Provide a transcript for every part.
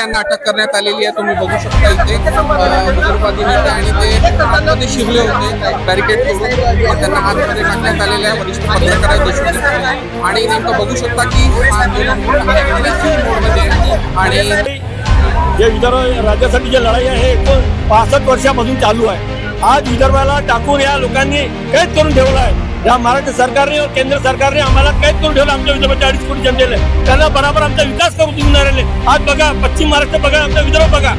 यांना अटक करण्यात आलेली आहे। तुम्ही बघू शकता इथे विदर्भवादी नेते आणि ते आतमध्ये शिरले होते बॅरिकेड करून, त्यांना आतमध्ये टाकण्यात आलेले आहे। वरिष्ठ पत्रकार देशमुख आणि नेमकं बघू शकता की मोडमध्ये आणि हे विदर्भ राज्यासाठी जे लढाई आहे 65 वर्षापासून चालू आहे। आज विदर्भाला टाकून या लोकांनी कैद करून ठेवलं आहे। या महाराष्ट्र सरकारने और केंद्र सरकारने आम्हाला कैद करून ठेवलं। आमच्या विदर्भाच्या 2.5 कोटी जनतेला त्यांना बरोबर आमचा विकास करू देऊन राहिले। आज बघा पश्चिम महाराष्ट्र बघा, आमचा विदर्भ बघा।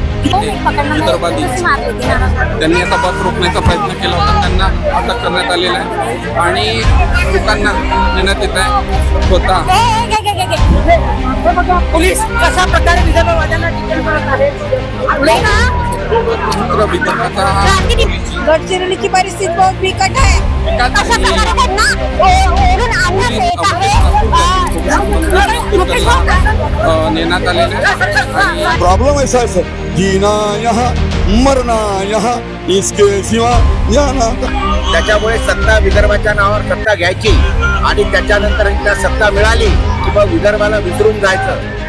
विदर्भादी त्यांनी आता बस रोखण्याचा प्रयत्न केला होता, त्यांना अटक करण्यात आलेला आहे आणि लोकांना नेण्यात येत आहे होता। पोलीस कशा प्रकारे विदर्भवाद्यांना डिटेन करत आहेत विदर्भाचा गडचिरोलीची परिस्थिती बहुत बिकट आहे। नेण्यात आलेले प्रॉब्लम ऐसा है सर, जीना यहाँ मरना यहाँ, इसके सिवा यहाँ। त्याच्यामुळे सत्ता विदर्भाच्या नावावर सत्ता घ्यायची आणि त्याच्यानंतर एकदा सत्ता मिळाली की मग विदर्भाला विसरून जायचं।